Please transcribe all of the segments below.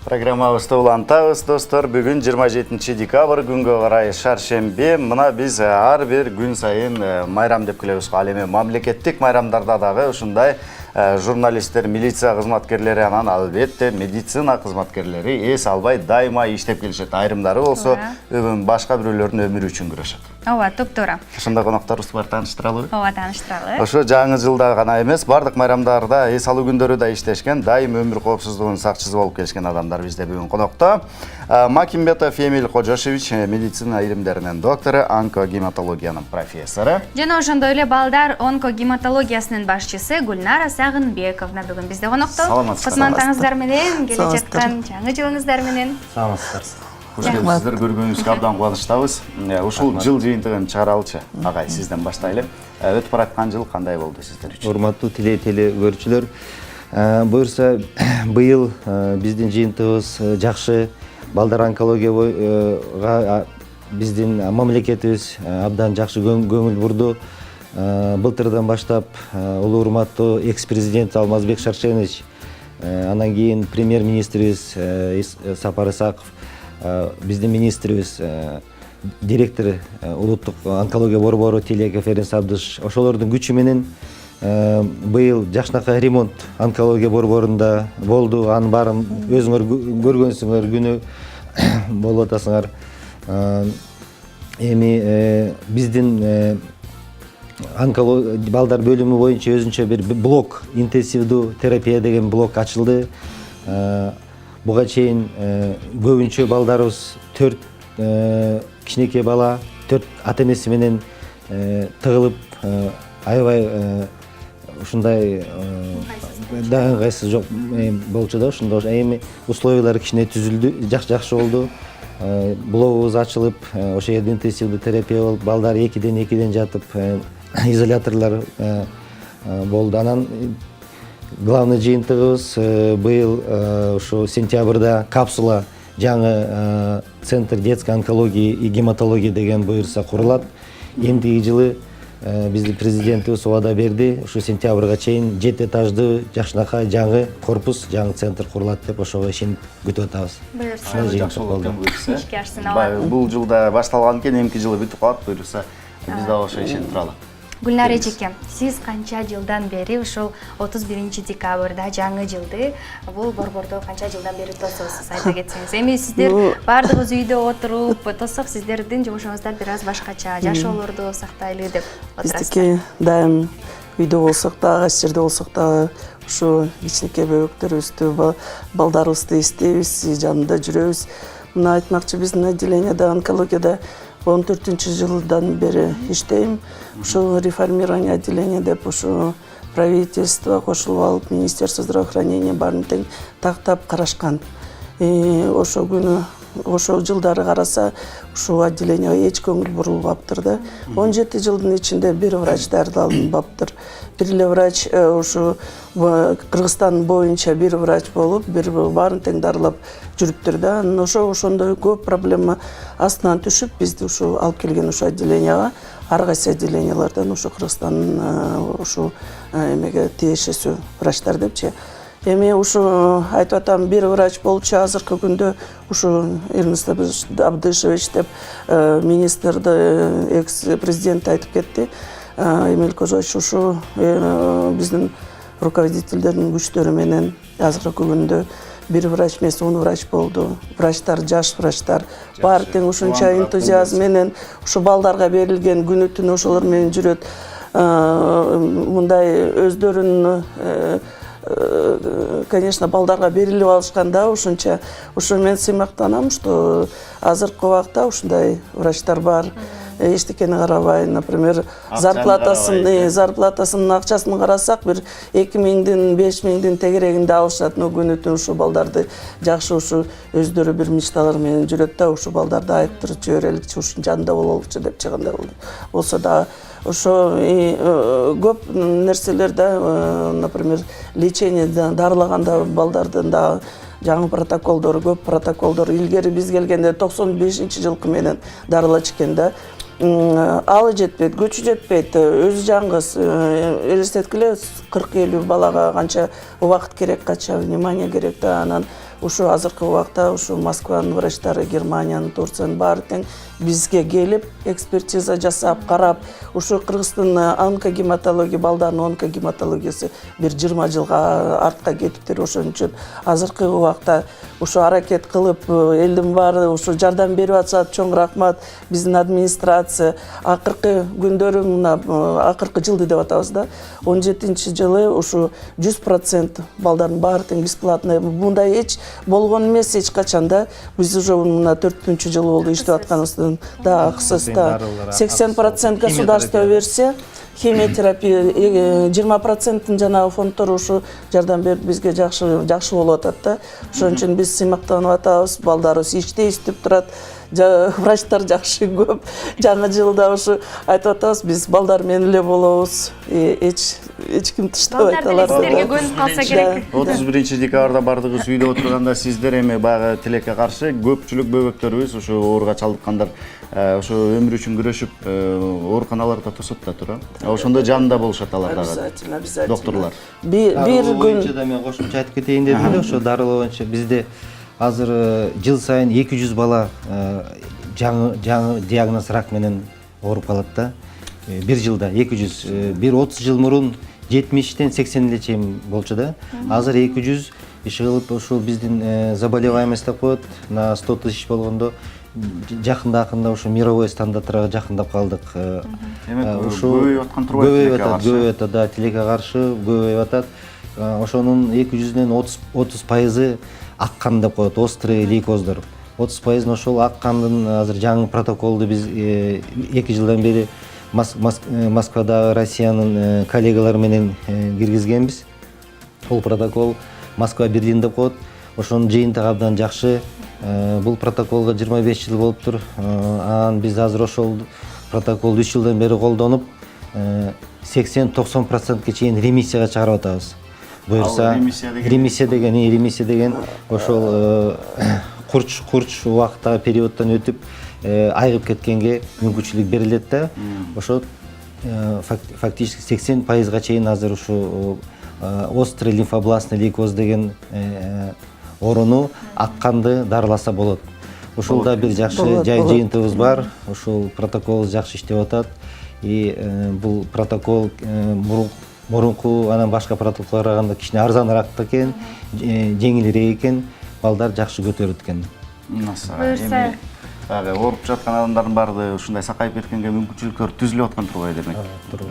Программабызды улантабыз, достор. Бүгін 27 декабрь күнгө карай шаршембе. Мына биз ар бир күн сайын майрам деп келебиз. Ал эми мамлекеттик майрамдарда дагы ушундай журналисттер, милиция кызматкерлери, анан албетте медицина кызматкерлери эс албай дайыма иштеп келишет. Айрымдары болсо башка бирөөлөрдүн өмүрү үчүн күрөшөт. Ооба, топтора. Ошондой конокторубуз бар, тааныштыралыбы? Ооба, тааныштыралы. Ошо жаңы жылда гана эмес, бардык майрамдарда, эс алуу күндөрү да иштешкен, дайым өмүр коопсуздугунун сакчысы болуп келишкен адамдар бизде бүгүн конокто. Макимбетов Эмиль Кожошевич, медицина илимдеринин доктору, онкогематологиянын профессору. Жана ошондой эле балдар онкогематологиясынын башчысы Гүлнара Сагынбековна бүгүн бизде конокто. Кызматыңыздар менен, келе жаткан жаңы жылыңыздар менен. Саламатсыздар. Хуш келипсиздер, көргөнүбүзгө абдан кубанычтабыз. Ушул жыл жыйынтыгын чыгаралычы. Агай, сизден баштайлы. Өтүп бараткан жыл кандай болду сиздер үчүн? Урматтуу теле-көрүүчүлөр, буюрса быйыл биздин жыйынтыгыбыз жакшы. Балдар онкологияга биздин мамлекетибиз абдан жакшы көңүл бурду. Былтырдан баштап улуу урматтуу экс-президент Алмазбек Шаршенович, анан кийин премьер-министрибиз Сапар Исаков, биздин министрибиз, директор улуттук онкология борбору Тилек Ференс Абдыш, ошолордун күчү менен быйыл жакшынакай ремонт онкология борборунда болду. Анын баарын өзүңөр көргөнсүңөр, күнү болуп атасыңар. Эми биздин балдар бөлүмү боюнча өзүнчө бир блок, интенсивдүү терапия деген блок ачылды. Буга чейин көбүнчө балдарыбыз 4 кичинекей бала 4 ата-энеси менен тыгылып, аябай ушундай ыңгайсыз жок болчу да. Ошондо эми условиялар кичине түзүлдү, жакшы болду. Блогубуз ачылып, ошол жерде интенсивдүү терапия болуп, балдар 2ден жатып, изоляторлор болду. Анан главный жыйынтыгыбыз быйыл ушу сентябрда капсула жаңы центр детской онкологии и гематологии деген буюрса курулат. Эмдиги жылы биздин президентибиз убада берди, ушу сентябрга чейин 7 этаждуу жакшынакай жаңы корпус, жаңы центр курулат деп ошого ишенип күтүп атабыз. Жакшы болду. Ишке ашсын. Бул жылда башталган экен, эмки жылы бүтүп калат, буюрса биз дагы ошо ишенип туралы. Гүлнара эжеке, сиз канча жылдан бери ушул 31 декабрда жаңы жылды бул борбордо канча жылдан бери тососуз, айта кетсеңиз? Эми сиздер бардыгыбыз үйдө отуруп тосок, сиздердин жумушуңуздар бир аз башкача, жашоолорду сактайлы деп отурасыздар. Биздики дайым үйдө болсок дагы, кайсы жерде болсок дагы ушу кичинекей бөбөктөрүбүздү, балдарыбызды эстейбиз, жанында жүрөбүз. Мына айтмакчы, биздин отделенияда онкологияда 14-жылдан бери иштейм. Ушу реформирование отделения деп ушу правительство кошулуп алып, министерство здравоохранения баарын тең тактап карашкан. Ошо күнү, ошо жылдары караса, ушу отделенияга эч көңүл бурулбаптыр да. 17 жылдын ичинде бир врач дарыланбаптыр. Бир эле врач ушу Кыргызстан боюнча бир врач болуп, бир баарын тең дарылап жүрүптүр да. Ошондой көп проблема астынан түшүп, бизди ушу алып келген ушу отделенияга, ар кайсы отделениялардан ушу Кыргызстандын ушу эмеге тиешеси врачтар депчи. Эми ушу айтып атам, бир врач болчу, азыркы күндө ушу Эрнест Абдышевич деп министрди, экс-президент айтып кетти. Эмиль Кожошевич ушу биздин руководительдердин күчтөрү менен азыркы күндө бир врач эмес, 10 врач болду. Врачтар, жаш врачтар баары тең ушунча энтузиазм менен ушу балдарга берилген күнү-түнү ошолор менен жүрөт. Мындай өздөрүнүн конечно, балдарга берилип алышканда ушунча, ушу мен сыймактанам, что азыркы убакта ушундай врачтар бар. Эчтекени карабай, например, зарплатасынын акчасын карасак, бир 2000-дин, 5000-дин тегерегинде алышат. Күнү-түн ушу балдарды жакшы ушу өздөрү бир мечталар менен жүрөт да, ушу балдарды айыптырып жибереликчи, ушу жанында бололучу деп чыгандай болсо да, ошо көп нерселер да, например, лечение дарылаганда балдардын да жаңы протоколдор, көп протоколдор илгери биз келгенде 95-жылкы менен дарылачу экен да. Алы жетпейт, көчү жетпейт, өзү жаңгыз, элестеткиле 40-50 балага канча убакыт керек, канча внимание керек да, анан ушу азыркы убакта ушу Москванын врачтары, Германиянын, Турциянын баары тең бизге келип экспертиза жасап карап, ушу Кыргызстандын онкогематология, балдардын онкогематологиясы бир 20 жылга артка кетиптир. Ошон үчүн азыркы убакта ушу аракет кылып элдин баары ушу жардам берип атышат. Чоң рахмат биздин администрация. Акыркы күндөрү мына акыркы жылды деп атабыз да. 17-жылы ушу 100% балдардын баары тең бесплатно. Мындай эч болгон эмес эч качан да. Биз уже мына 4-жыл болду иштеп атканыбыздан. Да, акысыз да. 80% государство берсе, химиотерапия 20% жанагы фонддор ушу жардам берип бизге жакшы болуп атат да. Ошон үчүн биз сыймактанып атабыз. Балдарыбыз иштеп турат. Врачтар жакшы көп. Жаңы жылда ушу айтып атабыз, биз балдар менен эле болобуз. Эч ким тыштабайт алар. Балдар силерге көнүп калса керек. 31-декабрда бардыгыз үйдө отурганда сиздер эми баягы тилекке каршы көпчүлүк бөбөктөрүбүз ушу ооруга чалдыккандар ошо өмүр үчүн күрөшүп ооруканаларда тосот да тура. Ошондо жанында болушат алар дагы. Обязательно. Доктурлар. Бир боюнча күн да мен кошумча айтып кетейин дедим эле, ошо дарылоо боюнча бизде азыр жыл сайын 200 бала жаңы диагноз рак менен ооруп калат да. Бир жылда 200, бир 30 жыл мурун 70-тен 80-ге чейин болчу да. Азыр 200 иши кылып ушул биздин заболеваемость деп коет на 100 тысяч болгондо жакында ушу мировой стандарттарга жакындап калдык. Көбөйүп аткан турбайбы? Көбөйүп атат, да, тилекке каршы көбөйүп атат. Ошонун 200-ден 30% ак кан деп коет, острый лейкоздор. 30% ошол ак кандын азыр жаңы протоколду биз 2 жылдан бери Москвадагы Россиянын коллегалары менен киргизгенбиз. Бул протокол Москва Берлин деп коет. Ошонун жыйынтыгы абдан жакшы. Бул протоколго 25 жыл болуптур. Анан биз азыр ошол протоколду 3 жылдан бери колдонуп 80-90%га чейин ремиссияга чыгарып атабыз. Буюрса ремиссия деген ошол курч убакыттагы периоддон өтүп айыгып кеткенге мүмкүнчүлүк берилет да. Ошо фактически 80%га чейин азыр ушу острый лимфобластный лейкоз деген ооруну ак канды дарыласа болот. Ушул да бир жакшы жыйынтыгыбыз бар. Ушул протокол жакшы иштеп атат. И бул протокол мурунку анан башка протоколдорго караганда кичине арзаныраак экен, жеңилирээк экен, балдар жакшы көтөрөт экен. Буюрса ооруп жаткан адамдардын баарды ушундай сакайып кеткенге мүмкүнчүлүктөр түзүлүп аткан турбайбы демек.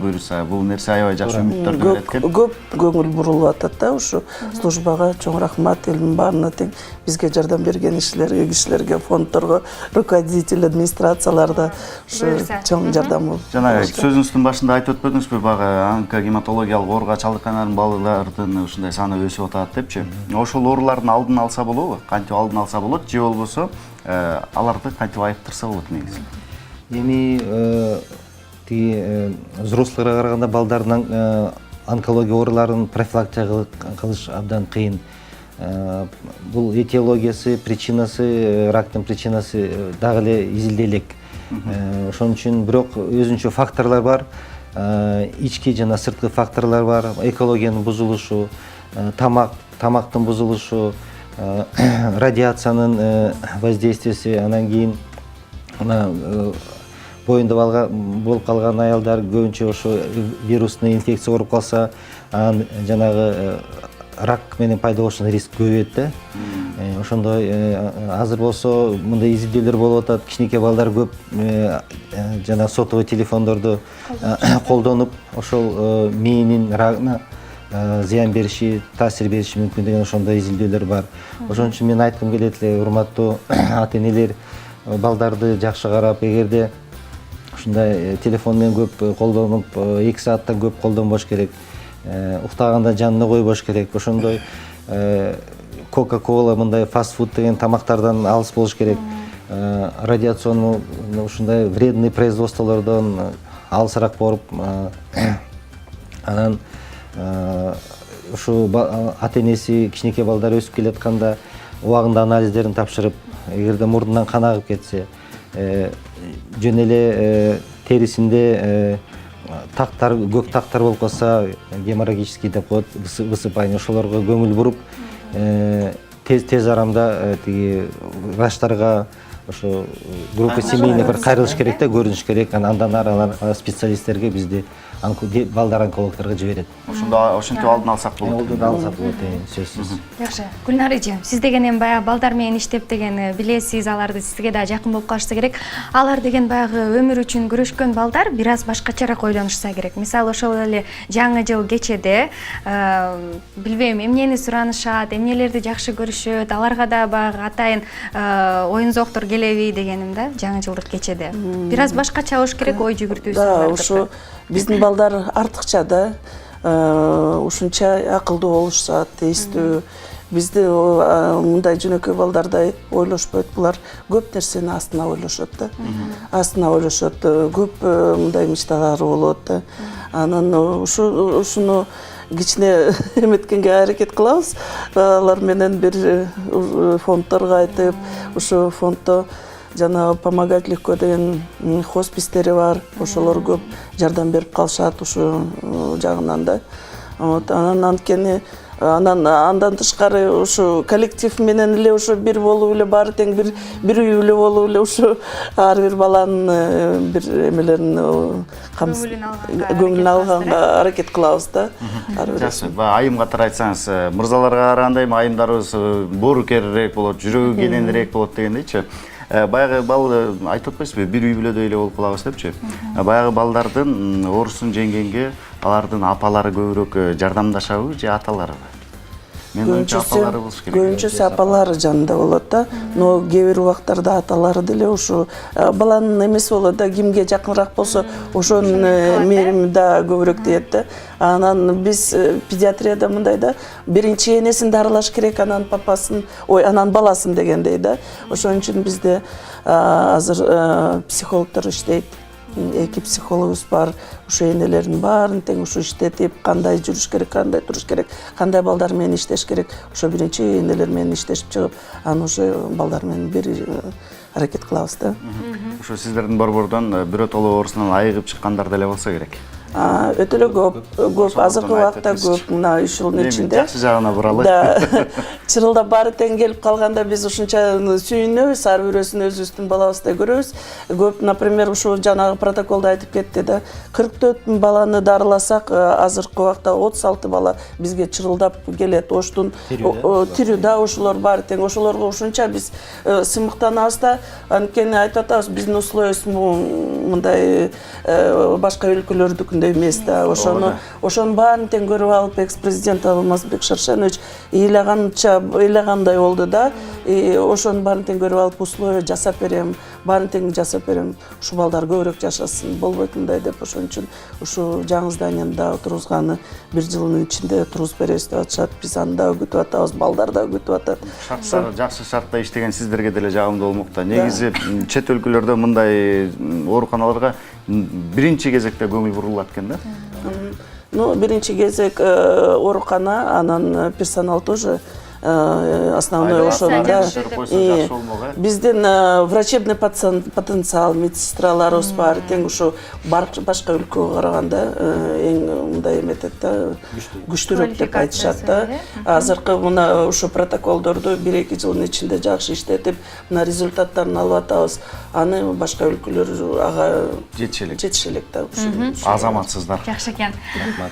Буюрса бул нерсе аябай жакшы үмүттөрдү берет экен. Көп көңүл бурулуп атат да ушу службага. Чоң рахмат элдин баарына тең бизге жардам берген кишилерге, фонддорго, руководитель администрацияларда ушу чоң жардам. Жанагы сөзүңүздүн башында айтып өтпөдүңүзбү, баягы онкогематологиялык ооруга чалдыккан балдардын ушундай саны өсүп атат депчи. Ошол оорулардын алдын алса болобу? Кантип алдын алса болот же болбосо аларды кантип айыктырса болот негизи? Эми тиги взрослыйга караганда балдардын онкология ооруларын профилактика кылыш абдан кыйын. Бул этиологиясы, причинасы, рактын причинасы дагы эле изилдей элек. Ошон үчүн бирок өзүнчө факторлор бар. Ички жана сырткы факторлор бар. Экологиянын бузулушу, тамактын бузулушу, радиациянын воздействиеси, анан кийин боюнда болуп калган аялдар көбүнчө ошо вирусный инфекция ооруп калса, анан жанагы рак менен пайда болушун риск көбөйөт да. Ошондой азыр болсо мындай изилдөөлөр болуп атат. Кичинекей балдар көп жана сотовый телефондорду колдонуп, ошол мээнин рагына зыян бериши, таасир бериши мүмкүн деген ошондой изилдөөлөр бар. Ошон үчүн мен айткым келет эле, урматтуу ата-энелер, балдарды жакшы карап, эгерде ушундай телефон менен көп колдонуп, 2 сааттан көп колдонбош керек. Уктаганда жанына койбош керек. Ошондой Coca-Cola, мындай фастфуд деген тамактардан алыс болуш керек. Радиационный ушундай вредный производстволордон алысыраак болуп, анан ушу ата-энеси кичинекей балдар өсүп келатканда убагында анализдерин тапшырып, эгерде мурдунан кан агып кетсе, жөн эле терисинде тактар, көк тактар болуп калса, геморрагический деп коет, высыпание, ошолорго көңүл буруп, тез арамда тиги врачтарга ошо группа семейный бир кайрылыш керек да, көрүнүш керек. Андан ары алар специалисттерге бизди балдар онкологторго жиберет. Ошентип алдын алсак болот. Алдын алсак болот, сөзсүз. Жакшы. Гүлнар эже, сиз деген эми баягы балдар менен иштеп деген билесиз, аларды сизге да жакын болуп калышса керек. Алар деген баягы өмүр үчүн күрөшкөн балдар бир аз башкачараак ойлонушса керек. Мисалы ошол эле жаңы жыл кечеде билбейм, эмнени суранышат, эмнелерди жакшы көрүшөт, аларга да баягы атайын оюн-зооктор келеби дегеним да, жаңы жылдык кечеде. Бир аз башкача болуш керек ой жүгүртүүсү. Да, ушу биздин балдар артыкча да, ушунча акылдуу болушат, эстүү. Бизде мындай жөнөкөй балдардай ойлошпойт, булар көп нерсени астына ойлошот да. Астына ойлошот, көп мындай мечталары болот да. Анан ушуну кичине эметкенге аракет кылабыз. Алар менен бир фондторго айтып, ушу фонддо жана помогать легко деген хоспистери бар, ошолор көп жардам берип калышат ушу жагынан да. Андан тышкары ушу коллектив менен эле ушу бир болуп эле баары тең бир үй эле болуп эле ушу ар бир баланын бир эмелерин көңүлүн алганга аракет кылабыз да. Жакшы, айым катары айтсаңыз, мырзаларга караганда эми айымдарыбыз боорукерирээк болот, жүрөгү кененирээк болот дегендейчи. Баягы бал айтып атпайсызбы, бир үй бүлөдөй эле болуп калабыз депчи. Баягы балдардын оорусун жеңгенге алардын апалары көбүрөөк жардамдашабы же аталарыбы? Мен оюмча апалары болуш керек. Көбүнчөсү апалары жанында болот да, но кээ бир убактарда аталары деле ушу баланын эмеси болот да, кимге жакыныраак болсо ошонун мерими да көбүрөөк тиет да. Анан биз педиатрияда мындай да, биринчи энесин дарылаш керек, анан папасын, анан баласын дегендей да. Ошон үчүн бизде азыр психологдор иштейт. Эки психологубуз бар, ушу энелердин баарын тең ушу иштетип, кандай жүрүш керек, кандай туруш керек, кандай балдар менен иштеш керек, ошо биринчи энелер менен иштешип чыгып, анан уже балдар менен бир аракет кылабыз да. Ушу сиздердин борбордон биротоло оорусунан айыгып чыккандар деле болсо керек. Өтө эле көп, азыркы убакта көп, мына 3 жылдын ичинде. Жакшы жагына буралы. Да, чырылдап баары тең келип калганда биз ушунча сүйүнөбүз, ар бирөөсүн өзүбүздүн балабыздай көрөбүз. Көп, например, ушу жанагы протоколдо айтып кетти да, 44 баланы дарыласак, азыркы убакта 36 бала бизге чырылдап келет. Оштун тирүү да, ошолор баары тең, ошолорго ушунча биз сыймыктанабыз да, анткени айтып атабыз, биздин условиябыз мындай башка өлкөлөрдүкүндөй эмес да. Ошонун баарын тең көрүп алып, экс-президент Алмазбек Шаршенович ыйлагандай болду да. Ошонун баарын тең көрүп алып, условия жасап берем, баарын тең жасап берем. Ушу балдар көбүрөөк жашасын, болбойт мындай деп, ошон үчүн ушу жаңы зданияны да отургузганы 1 жылдын ичинде отургузуп беребиз деп атышат. Биз аны да күтүп атабыз, балдар да күтүп атат. Шарттар жакшы шартта иштеген сиздерге деле жагымдуу болмокта. Негизи чет өлкөлөрдө мындай ооруканаларга биринчи кезекте көңүл бурулат экен да. Ну, биринчи кезек оорукана, анан персонал тоже основной ошону да. Биздин врачебный потенциал, медсестраларыбыз бар, тең ушу башка өлкөгө караганда эң мындай эметет да, күчтүүрөөк деп айтышат да. Азыркы мына ушу протоколдорду 1-2 жылдын ичинде жакшы иштетип, мына результаттарын алып атабыз. Аны башка өлкөлөр ага жетишелек да. Азаматсыздар. Жакшы экен.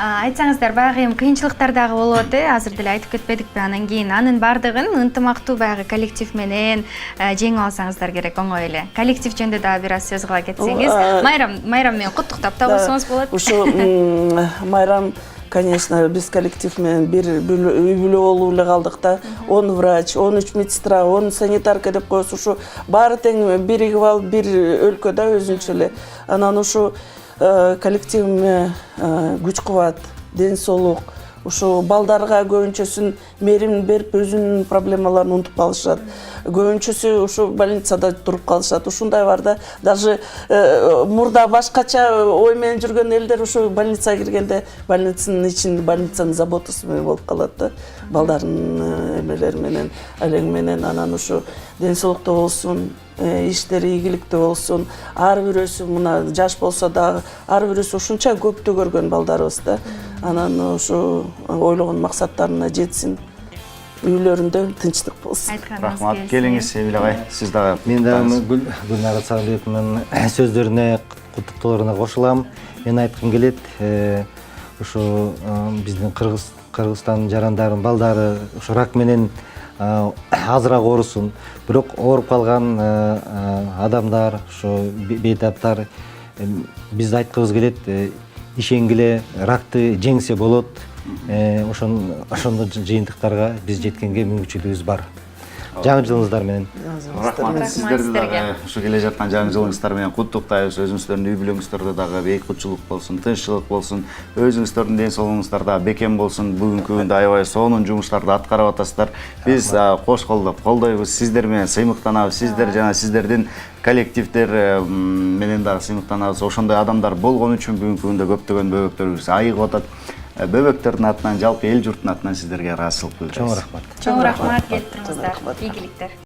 Айтсаңыздар, баягы эми кыйынчылыктар дагы болот азыр деле айтып кетпедикпи, анан кийин анын бардыгын ынтымактуу баягы коллектив менен жеңип алсаңыздар керек, оңой эле. Коллектив жөнүндө дагы бир аз сөз кыла кетсеңиз, майрам менен куттуктап да койсоңуз болот. Ушу майрам, конечно, биз коллектив менен бир үй бүлө болуп эле калдык да. 10 врач, 13 медсестра, 10 санитарка деп коебуз. Ушу баары тең биригип алып бир өлкө да өзүнчө эле. Анан ушу коллективиме күч кубат, ден соолук, ушу балдарга көбүнчөсүн меримин берип, өзүнүн проблемаларын унутуп калышат. Көбүнчөсү ушу больницада туруп калышат. Ушундай бар да. Даже мурда башкача ой менен жүргөн элдер ушу больницага киргенде больницанын ичинде больницанын заботасы менен болуп калат да. Балдардын эмелери менен, алең менен, анан ушу ден соолукта болсун, иштери ийгиликтүү болсун. Ар бирөөсү мына жаш болсо дагы ар бирөөсү ушунча көптү көргөн балдарыбыз да. Анан ушу ойлогон максаттарына жетсин. үйлөрүндө тынчтык болсун. Айтканыңыз Рахмат, келсин. келиңиз Эмиль агай. Сиз дагы Мен дагы Гүлнара Сагынбековнун сөздөрүнө, куттуктоолоруна кошулам. Мен айткым келет, ушу биздин Кыргызстандын жарандарын балдары ушу рак менен азыраак оорусун. Бирок ооруп калган адамдар, ушу бейтаптар биз айткыбыз келет, ишенгиле, ракты жеңсе болот. Ошондо жыйынтыктарга биз жеткенге мүмкүнчүлүгүбүз бар. Жаңы жылыңыздар менен. Рахмат сиздерди дагы ушу келе жаткан жаңы жылыңыздар менен куттуктайбыз. Өзүңүздөрдүн үй бүлөңүздөрдө дагы бейкутчулук болсун, тынччылык болсун. Өзүңүздөрдүн ден соолугуңуздар дагы бекем болсун. Бүгүнкү күндө аябай сонун жумуштарды аткарып атасыздар. Биз кош колдоп колдойбуз. Сиздер менен сыймыктанабыз. Сиздер жана сиздердин коллективдер менен дагы сыймыктанабыз. Ошондой адамдар болгон үчүн бүгүнкү күндө көптөгөн бөбөктөрүбүз айыгып атат. Бөбөктөрдүн атынан, жалпы эл журттун атынан сиздерге ыраазычылык билдиребиз. Чоң рахмат. Чоң рахмат келип туруңуздар. Ийгиликтер.